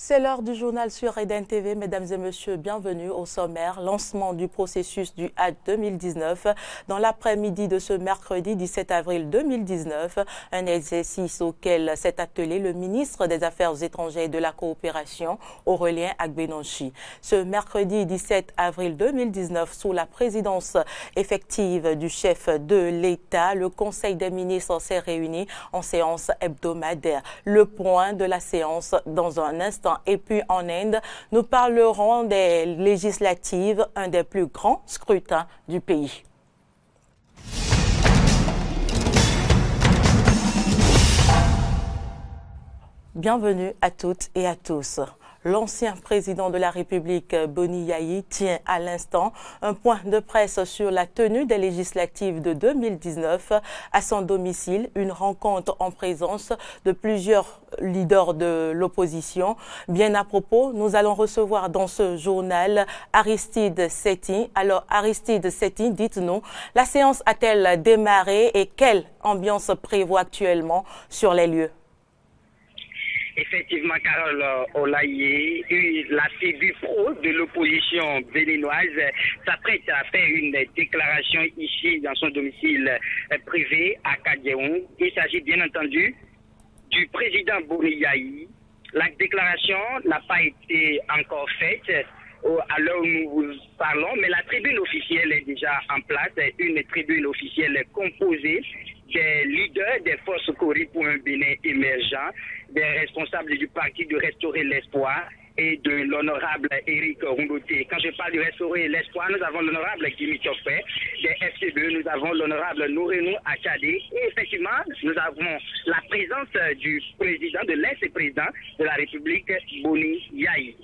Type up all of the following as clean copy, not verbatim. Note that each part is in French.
C'est l'heure du journal sur Eden TV. Mesdames et messieurs, bienvenue au sommaire. Lancement du processus du Hajj 2019 dans l'après-midi de ce mercredi 17 avril 2019. Un exercice auquel s'est attelé le ministre des Affaires étrangères et de la coopération, Aurélien Agbenonchi. Ce mercredi 17 avril 2019, sous la présidence effective du chef de l'État, le Conseil des ministres s'est réuni en séance hebdomadaire. Le point de la séance dans un instant. Et puis en Inde, nous parlerons des législatives, un des plus grands scrutins du pays. Bienvenue à toutes et à tous. L'ancien président de la République, Boni Yayi, tient à l'instant un point de presse sur la tenue des législatives de 2019 à son domicile, une rencontre en présence de plusieurs leaders de l'opposition. Bien à propos, nous allons recevoir dans ce journal Aristide Setti. Alors Aristide Setti, dites-nous, la séance a-t-elle démarré et quelle ambiance prévaut actuellement sur les lieux? Effectivement, Carole Olaye, la figure pro de l'opposition béninoise, s'apprête à faire une déclaration ici dans son domicile privé à Kadjeon. Il s'agit bien entendu du président Boni Yayi. La déclaration n'a pas été encore faite à l'heure où nous vous parlons, mais la tribune officielle est déjà en place, une tribune officielle composée des leaders des forces Cori pour un Bénin émergent, des responsables du parti de Restaurer l'Espoir et de l'honorable Éric Rondoté. Quand je parle de Restaurer l'Espoir, nous avons l'honorable Kimi Topé, des FCB, nous avons l'honorable Nourenou Achadé et effectivement, nous avons la présence du président, de l'ex-président de la République, Boni Yayi.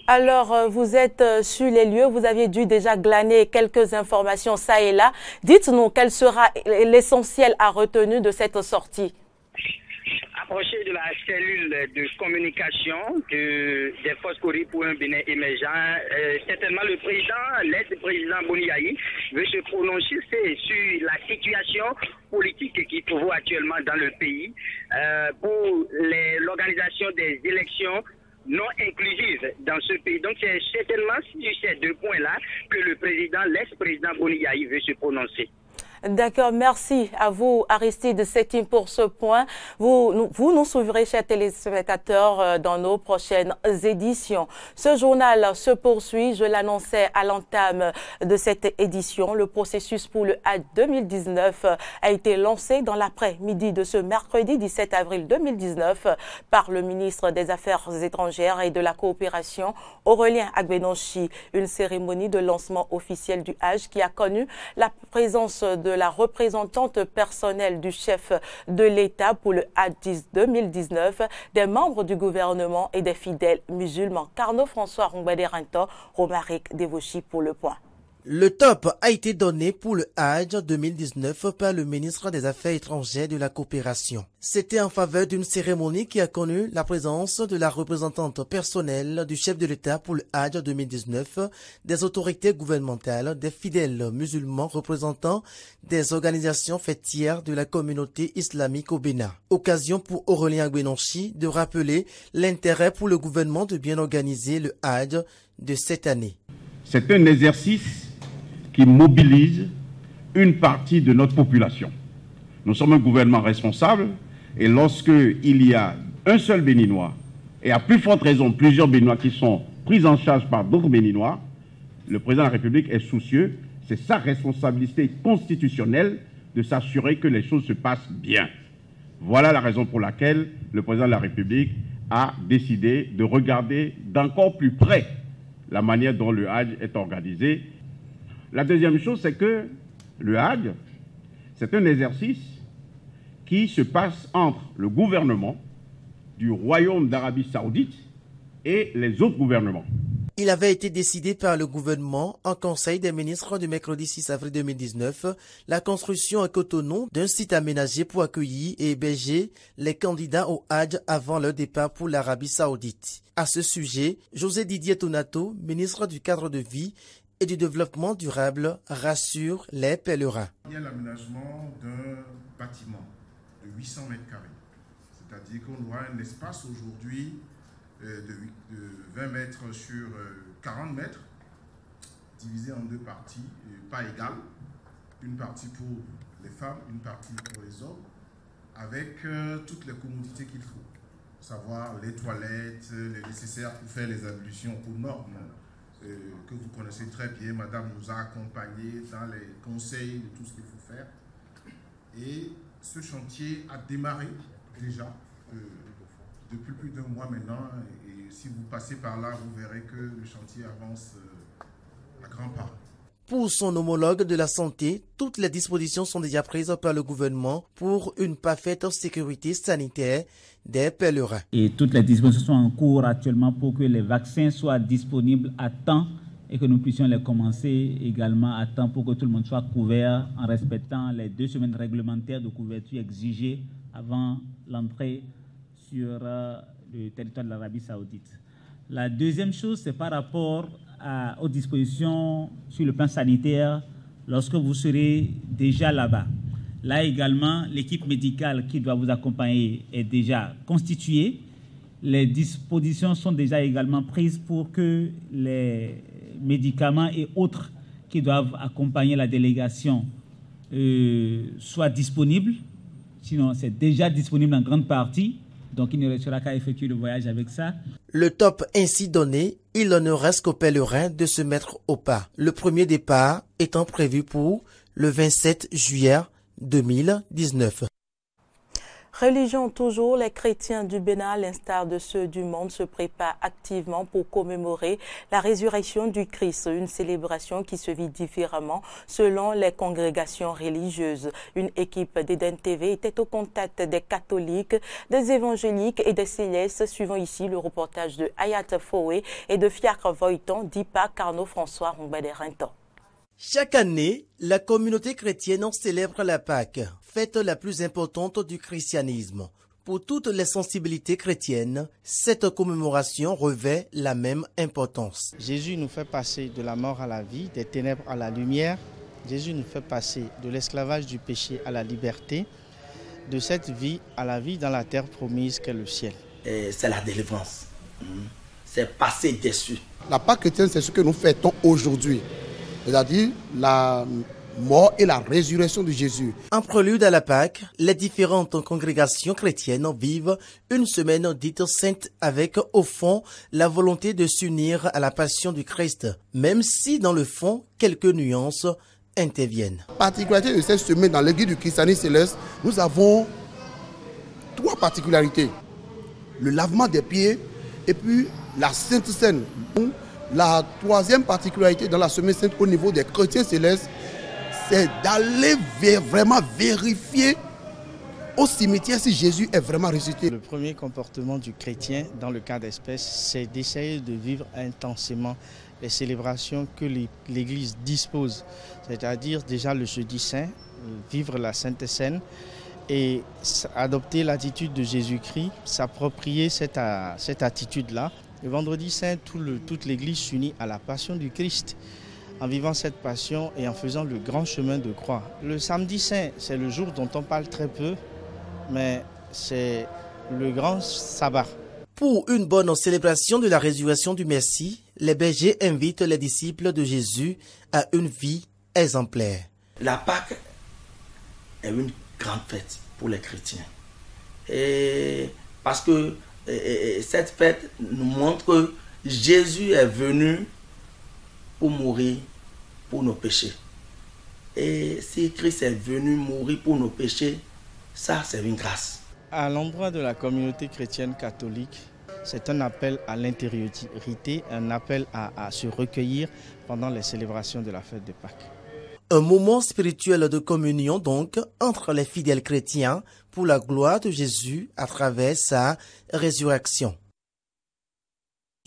Alors, vous êtes sur les lieux, vous aviez dû déjà glaner quelques informations ça et là. Dites-nous quel sera l'essentiel à retenir de cette sortie. Approché de la cellule de communication des forces Cori pour un Bénin émergent, certainement le président, l'ex-président Boni Yayi, veut se prononcer sur la situation politique qui prévaut actuellement dans le pays pour l'organisation des élections non inclusive dans ce pays. Donc c'est certainement sur ces deux points-là que le président, l'ex-président Boni Yayi veut se prononcer. D'accord, merci à vous Aristide Setti pour ce point. Vous nous suivrez, chers téléspectateurs, dans nos prochaines éditions. Ce journal se poursuit, je l'annonçais à l'entame de cette édition. Le processus pour le Hajj 2019 a été lancé dans l'après-midi de ce mercredi 17 avril 2019 par le ministre des Affaires étrangères et de la coopération, Aurélien Agbenonchi. Une cérémonie de lancement officiel du Hajj qui a connu la présence de la représentante personnelle du chef de l'État pour le Hajj 2019, des membres du gouvernement et des fidèles musulmans. Carnot François Rongbaderinto, Romaric Devochi pour le point. Le top a été donné pour le Hajj 2019 par le ministre des Affaires étrangères et de la coopération. C'était en faveur d'une cérémonie qui a connu la présence de la représentante personnelle du chef de l'État pour le Hajj 2019, des autorités gouvernementales, des fidèles musulmans représentants des organisations fêtières de la communauté islamique au Bénin. Occasion pour Aurélien Agbenonchi de rappeler l'intérêt pour le gouvernement de bien organiser le Hajj de cette année. C'est un exercice qui mobilise une partie de notre population. Nous sommes un gouvernement responsable et lorsqu'il y a un seul Béninois et à plus forte raison plusieurs Béninois qui sont pris en charge par d'autres Béninois, le président de la République est soucieux, c'est sa responsabilité constitutionnelle de s'assurer que les choses se passent bien. Voilà la raison pour laquelle le président de la République a décidé de regarder d'encore plus près la manière dont le Hajj est organisé. La deuxième chose, c'est que le Hajj, c'est un exercice qui se passe entre le gouvernement du Royaume d'Arabie Saoudite et les autres gouvernements. Il avait été décidé par le gouvernement en Conseil des ministres du mercredi 6 avril 2019 la construction à Cotonou d'un site aménagé pour accueillir et héberger les candidats au Hajj avant leur départ pour l'Arabie Saoudite. À ce sujet, José Didier Tonato, ministre du Cadre de vie et du Développement durable, rassure les pèlerins. Il y a l'aménagement d'un bâtiment de 800 mètres carrés. C'est-à-dire qu'on aura un espace aujourd'hui de 20 mètres sur 40 mètres, divisé en deux parties, pas égales. Une partie pour les femmes, une partie pour les hommes, avec toutes les commodités qu'il faut. Savoir les toilettes, les nécessaires pour faire les ablutions aux normes que vous connaissez très bien. Madame nous a accompagnés dans les conseils de tout ce qu'il faut faire. Et ce chantier a démarré déjà depuis plus d'un mois maintenant. Et si vous passez par là, vous verrez que le chantier avance à grands pas. Pour son homologue de la santé, toutes les dispositions sont déjà prises par le gouvernement pour une parfaite sécurité sanitaire des pèlerins. Et toutes les dispositions sont en cours actuellement pour que les vaccins soient disponibles à temps et que nous puissions les commencer également à temps pour que tout le monde soit couvert en respectant les 2 semaines réglementaires de couverture exigées avant l'entrée sur le territoire de l'Arabie Saoudite. La deuxième chose, c'est par rapport aux dispositions sur le plan sanitaire lorsque vous serez déjà là-bas. Là également, l'équipe médicale qui doit vous accompagner est déjà constituée. Les dispositions sont déjà également prises pour que les médicaments et autres qui doivent accompagner la délégation soient disponibles. Sinon, c'est déjà disponible en grande partie. Donc, il ne restera qu'à effectuer le voyage avec ça. Le top ainsi donné, il ne reste qu'aux pèlerins de se mettre au pas. Le premier départ étant prévu pour le 27 juillet 2019. Religion toujours, les chrétiens du Bénin, à l'instar de ceux du monde, se préparent activement pour commémorer la résurrection du Christ, une célébration qui se vit différemment selon les congrégations religieuses. Une équipe d'Eden TV était au contact des catholiques, des évangéliques et des célestes, suivant ici le reportage de Hayat Foué et de Fiacre Voiton, d'Ipa Carnot François Rongbaderinton. Chaque année, la communauté chrétienne célèbre la Pâque, fête la plus importante du christianisme. Pour toutes les sensibilités chrétiennes, cette commémoration revêt la même importance. Jésus nous fait passer de la mort à la vie, des ténèbres à la lumière. Jésus nous fait passer de l'esclavage du péché à la liberté, de cette vie à la vie dans la terre promise qu'est le ciel. C'est la délivrance, c'est passer dessus. La Pâque chrétienne, c'est ce que nous fêtons aujourd'hui. C'est-à-dire la mort et la résurrection de Jésus. En prélude à la Pâque, les différentes congrégations chrétiennes vivent une semaine dite sainte avec, au fond, la volonté de s'unir à la passion du Christ, même si, dans le fond, quelques nuances interviennent. La particularité de cette semaine dans l'église du christianisme céleste, nous avons 3 particularités. Le lavement des pieds et puis la Sainte Seine. La 3e particularité dans la semaine sainte au niveau des chrétiens célestes, c'est d'aller vraiment vérifier au cimetière si Jésus est vraiment ressuscité. Le premier comportement du chrétien dans le cas d'espèce, c'est d'essayer de vivre intensément les célébrations que l'Église dispose. C'est-à-dire déjà le jeudi saint, vivre la Sainte Seine et adopter l'attitude de Jésus-Christ, s'approprier cette attitude-là. Le vendredi saint, toute l'Église s'unit à la passion du Christ en vivant cette passion et en faisant le grand chemin de croix. Le samedi saint, c'est le jour dont on parle très peu, mais c'est le grand sabbat. Pour une bonne célébration de la résurrection du Messie, les bergers invitent les disciples de Jésus à une vie exemplaire. La Pâque est une grande fête pour les chrétiens. Et parce que cette fête nous montre que Jésus est venu pour mourir pour nos péchés. Et si Christ est venu mourir pour nos péchés, ça c'est une grâce. À l'endroit de la communauté chrétienne catholique, c'est un appel à l'intériorité, un appel à se recueillir pendant les célébrations de la fête de Pâques. Un moment spirituel de communion donc entre les fidèles chrétiens pour la gloire de Jésus à travers sa résurrection.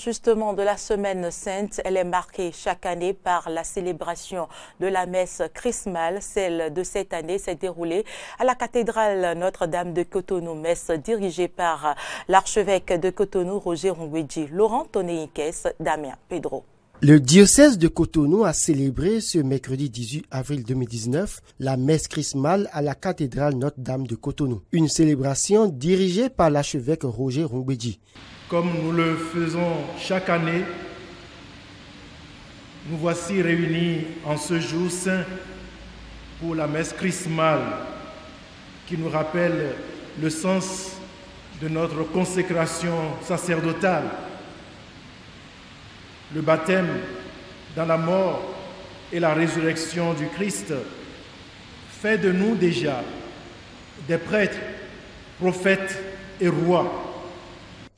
Justement, de la semaine sainte, elle est marquée chaque année par la célébration de la messe chrismale. Celle de cette année s'est déroulée à la cathédrale Notre-Dame de Cotonou, messe dirigée par l'archevêque de Cotonou, Roger Rongwedji, Laurent Tonéikès, Damien Pedro. Le diocèse de Cotonou a célébré ce mercredi 18 avril 2019 la messe chrismale à la cathédrale Notre-Dame de Cotonou. Une célébration dirigée par l'archevêque Roger Rongwedji. Comme nous le faisons chaque année, nous voici réunis en ce jour saint pour la messe chrismale qui nous rappelle le sens de notre consécration sacerdotale. Le baptême dans la mort et la résurrection du Christ fait de nous déjà des prêtres, prophètes et rois.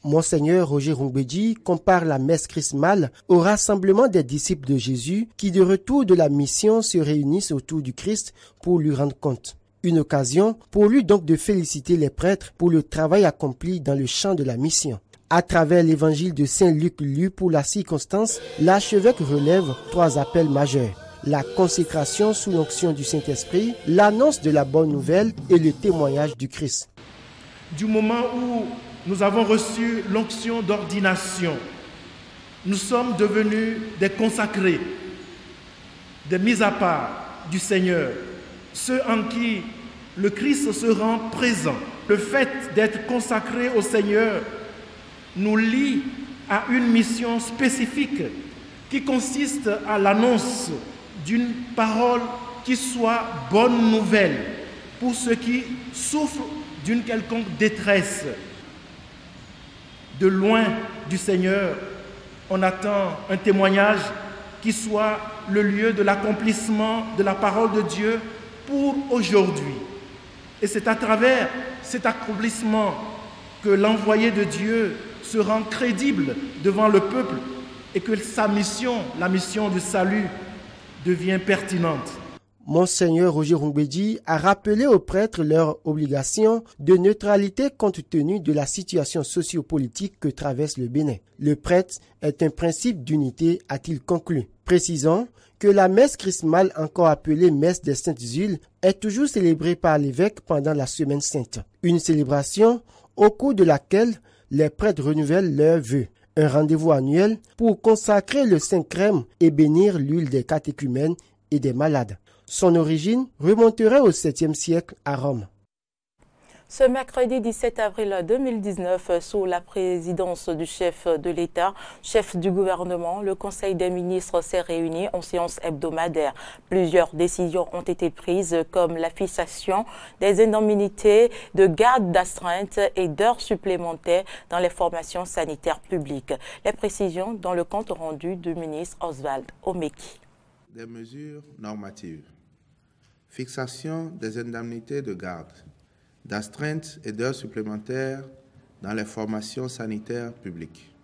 Monseigneur Roger Rungbeji compare la messe chrismale au rassemblement des disciples de Jésus qui, de retour de la mission, se réunissent autour du Christ pour lui rendre compte. Une occasion pour lui donc de féliciter les prêtres pour le travail accompli dans le champ de la mission. À travers l'évangile de Saint Luc lu pour la circonstance, l'archevêque relève 3 appels majeurs: la consécration sous l'onction du Saint-Esprit, l'annonce de la bonne nouvelle et le témoignage du Christ. Du moment où nous avons reçu l'onction d'ordination, nous sommes devenus des consacrés, des mis à part du Seigneur, ceux en qui le Christ se rend présent. Le fait d'être consacrés au Seigneur nous lie à une mission spécifique qui consiste à l'annonce d'une parole qui soit bonne nouvelle pour ceux qui souffrent d'une quelconque détresse. De loin du Seigneur, on attend un témoignage qui soit le lieu de l'accomplissement de la parole de Dieu pour aujourd'hui. Et c'est à travers cet accomplissement que l'envoyé de Dieu se rend crédible devant le peuple et que sa mission, la mission du salut, devient pertinente. Monseigneur Roger Rungbeji a rappelé aux prêtres leur obligation de neutralité compte tenu de la situation sociopolitique que traverse le Bénin. Le prêtre est un principe d'unité, a-t-il conclu. Précisons que la messe chrismale, encore appelée messe des Saintes Huiles, est toujours célébrée par l'évêque pendant la Semaine Sainte. Une célébration au cours de laquelle les prêtres renouvellent leurs vœux. Un rendez-vous annuel pour consacrer le Saint-Crème et bénir l'huile des catéchumènes et des malades. Son origine remonterait au 7e siècle à Rome. Ce mercredi 17 avril 2019, sous la présidence du chef de l'État, chef du gouvernement, le Conseil des ministres s'est réuni en séance hebdomadaire. Plusieurs décisions ont été prises comme la fixation des indemnités de garde d'astreinte et d'heures supplémentaires dans les formations sanitaires publiques. Les précisions dans le compte rendu du ministre Oswald Omeki. Des mesures normatives. Fixation des indemnités de garde, d'astreinte et d'heures supplémentaires dans les formations sanitaires publiques.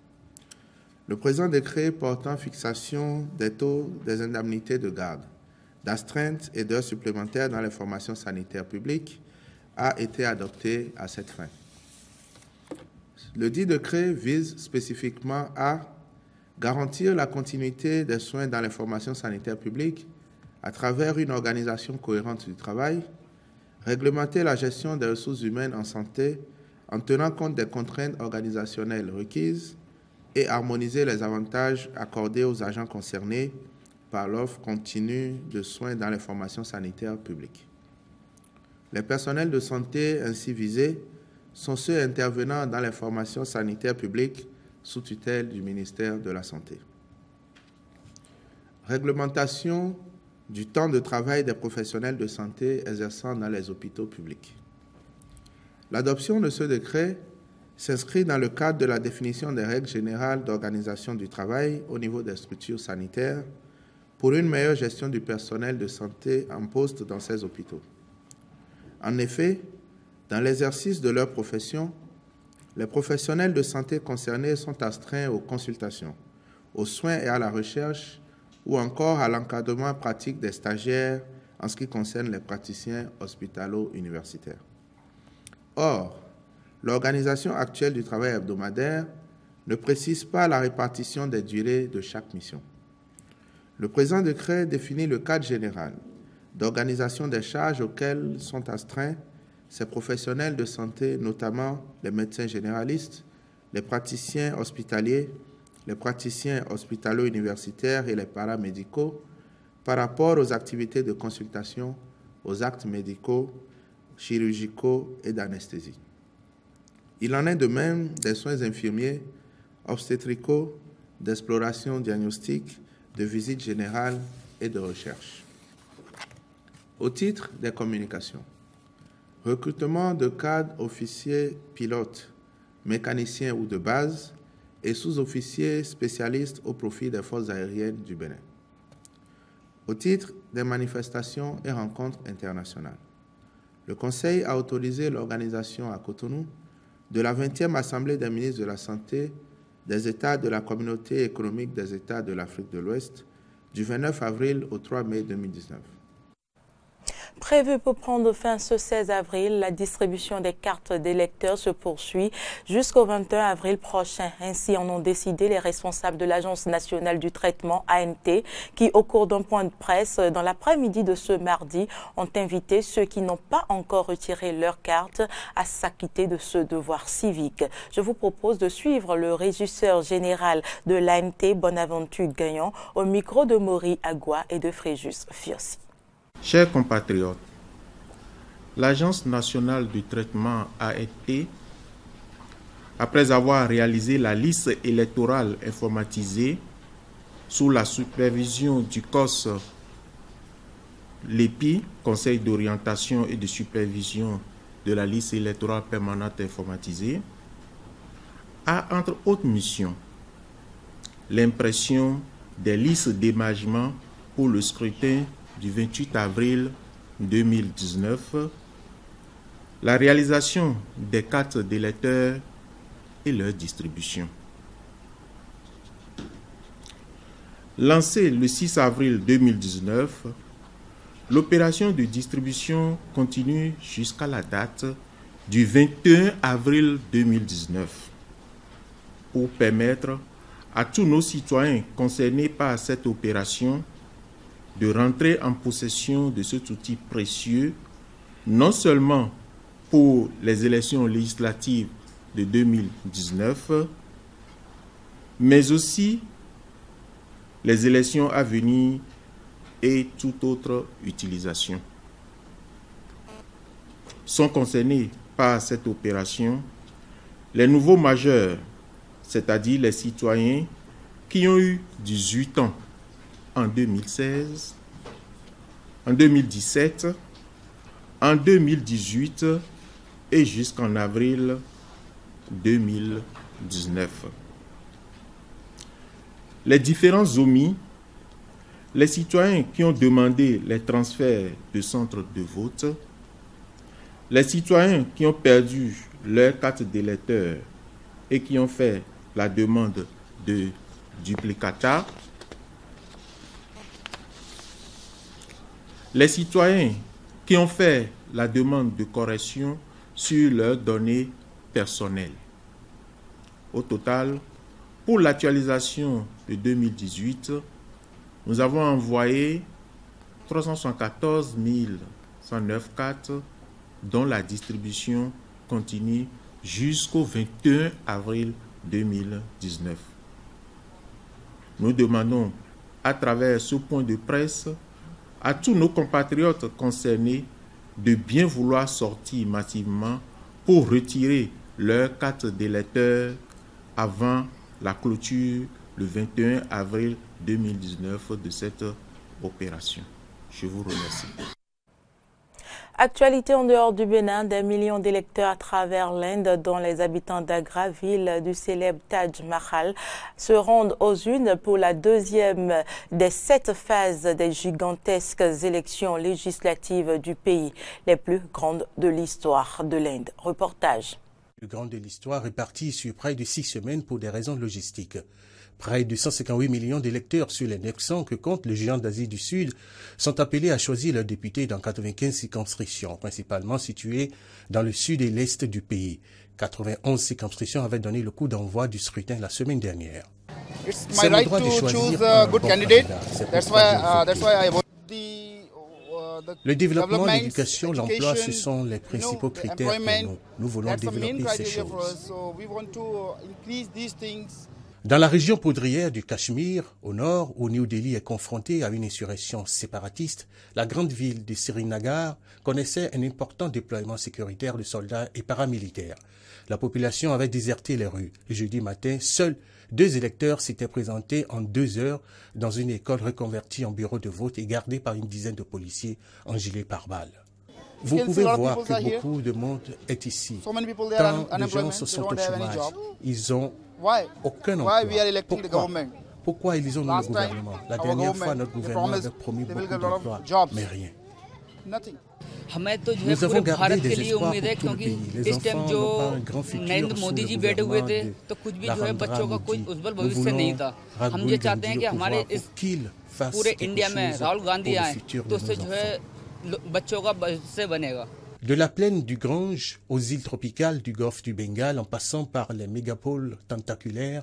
Le présent décret portant fixation des taux des indemnités de garde, d'astreinte et d'heures supplémentaires dans les formations sanitaires publiques a été adopté à cette fin. Le dit décret vise spécifiquement à garantir la continuité des soins dans les formations sanitaires publiques à travers une organisation cohérente du travail, réglementer la gestion des ressources humaines en santé en tenant compte des contraintes organisationnelles requises et harmoniser les avantages accordés aux agents concernés par l'offre continue de soins dans les formations sanitaires publiques. Les personnels de santé ainsi visés sont ceux intervenant dans les formations sanitaires publiques sous tutelle du ministère de la Santé. Réglementation du temps de travail des professionnels de santé exerçant dans les hôpitaux publics. L'adoption de ce décret s'inscrit dans le cadre de la définition des règles générales d'organisation du travail au niveau des structures sanitaires pour une meilleure gestion du personnel de santé en poste dans ces hôpitaux. En effet, dans l'exercice de leur profession, les professionnels de santé concernés sont astreints aux consultations, aux soins et à la recherche ou encore à l'encadrement pratique des stagiaires en ce qui concerne les praticiens hospitalo-universitaires. Or, l'organisation actuelle du travail hebdomadaire ne précise pas la répartition des durées de chaque mission. Le présent décret définit le cadre général d'organisation des charges auxquelles sont astreints ces professionnels de santé, notamment les médecins généralistes, les praticiens hospitaliers, les praticiens hospitalo-universitaires et les paramédicaux par rapport aux activités de consultation, aux actes médicaux, chirurgicaux et d'anesthésie. Il en est de même des soins infirmiers obstétricaux, d'exploration diagnostique, de visite générale et de recherche. Au titre des communications, recrutement de cadres officiers pilotes, mécaniciens ou de base et sous-officiers spécialistes au profit des forces aériennes du Bénin. Au titre des manifestations et rencontres internationales, le Conseil a autorisé l'organisation à Cotonou de la 20e Assemblée des ministres de la Santé des États de la Communauté économique des États de l'Afrique de l'Ouest du 29 avril au 3 mai 2019. Prévu pour prendre fin ce 16 avril, la distribution des cartes d'électeurs se poursuit jusqu'au 21 avril prochain. Ainsi en ont décidé les responsables de l'Agence nationale du traitement ANT qui, au cours d'un point de presse dans l'après-midi de ce mardi, ont invité ceux qui n'ont pas encore retiré leur carte à s'acquitter de ce devoir civique. Je vous propose de suivre le régisseur général de l'ANT, Bonaventure Gagnon, au micro de Maury Agua et de Fréjus Fiossi. Chers compatriotes, l'Agence nationale du traitement ANT, après avoir réalisé la liste électorale informatisée sous la supervision du COS l'EPI, Conseil d'orientation et de supervision de la liste électorale permanente informatisée, a entre autres missions l'impression des listes d'émargement pour le scrutin du 28 avril 2019, la réalisation des cartes d'électeurs et leur distribution. Lancée le 6 avril 2019, l'opération de distribution continue jusqu'à la date du 21 avril 2019 pour permettre à tous nos citoyens concernés par cette opération de rentrer en possession de cet outil précieux, non seulement pour les élections législatives de 2019, mais aussi les élections à venir et toute autre utilisation. Sont concernés par cette opération les nouveaux majeurs, c'est-à-dire les citoyens qui ont eu 18 ans en 2016, en 2017, en 2018 et jusqu'en avril 2019. Les différents omis, les citoyens qui ont demandé les transferts de centres de vote, les citoyens qui ont perdu leur carte d'électeur et qui ont fait la demande de duplicata, les citoyens qui ont fait la demande de correction sur leurs données personnelles. Au total, pour l'actualisation de 2018, nous avons envoyé 374 109 cartes dont la distribution continue jusqu'au 21 avril 2019. Nous demandons à travers ce point de presse à tous nos compatriotes concernés de bien vouloir sortir massivement pour retirer leur carte d'électeur avant la clôture le 21 avril 2019 de cette opération. Je vous remercie. Actualité en dehors du Bénin, des millions d'électeurs à travers l'Inde, dont les habitants d'Agra, ville du célèbre Taj Mahal, se rendent aux urnes pour la deuxième des 7 phases des gigantesques élections législatives du pays, les plus grandes de l'histoire de l'Inde. Reportage. Le plus grand de l'histoire réparti sur près de 6 semaines pour des raisons logistiques. Près de 158 millions d'électeurs sur les 900 que compte le géant d'Asie du Sud sont appelés à choisir leurs députés dans 95 circonscriptions, principalement situées dans le sud et l'est du pays. 91 circonscriptions avaient donné le coup d'envoi du scrutin la semaine dernière. C'est mon droit de choisir un bon candidat. Le développement, l'éducation, l'emploi, ce sont les principaux critères pour nous. Nous voulons développer ces choses. Dans la région poudrière du Cachemire, au nord, où New Delhi est confrontée à une insurrection séparatiste, la grande ville de Srinagar connaissait un important déploiement sécuritaire de soldats et paramilitaires. La population avait déserté les rues. Jeudi matin, seuls 2 électeurs s'étaient présentés en 2 heures dans une école reconvertie en bureau de vote et gardée par une dizaine de policiers en gilet pare-balles. Vous pouvez voir que beaucoup de monde est ici. Tant les gens se sont au chômage, ils n'ont aucun emploi. Pourquoi élisons-nous le gouvernement? La dernière fois, notre gouvernement avait promis beaucoup d'emplois, mais rien. Nous avons gardé des espoirs pour tout le pays. Les enfants n'ont pas un grand futur sous le gouvernement de Narendra Modi. Nous voulons Rahul Gandhi au pouvoir pour qu'il fasse quelque chose pour le futur de nos enfants. De la plaine du Gange aux îles tropicales du golfe du Bengale, en passant par les mégapoles tentaculaires,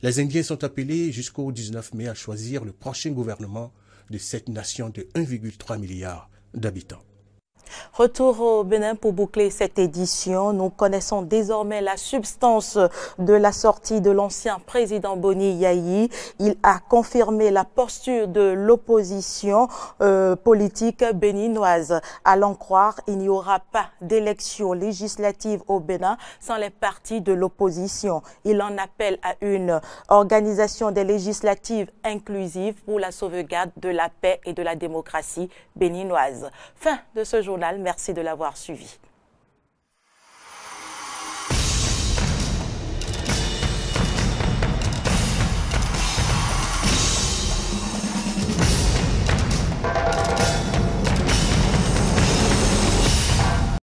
les Indiens sont appelés jusqu'au 19 mai à choisir le prochain gouvernement de cette nation de 1,3 milliard d'habitants. Retour au Bénin pour boucler cette édition. Nous connaissons désormais la substance de la sortie de l'ancien président Boni Yayi. Il a confirmé la posture de l'opposition politique béninoise. À l'en croire, il n'y aura pas d'élection législative au Bénin sans les partis de l'opposition. Il en appelle à une organisation des législatives inclusives pour la sauvegarde de la paix et de la démocratie béninoise. Fin de ce journal. Merci de l'avoir suivi.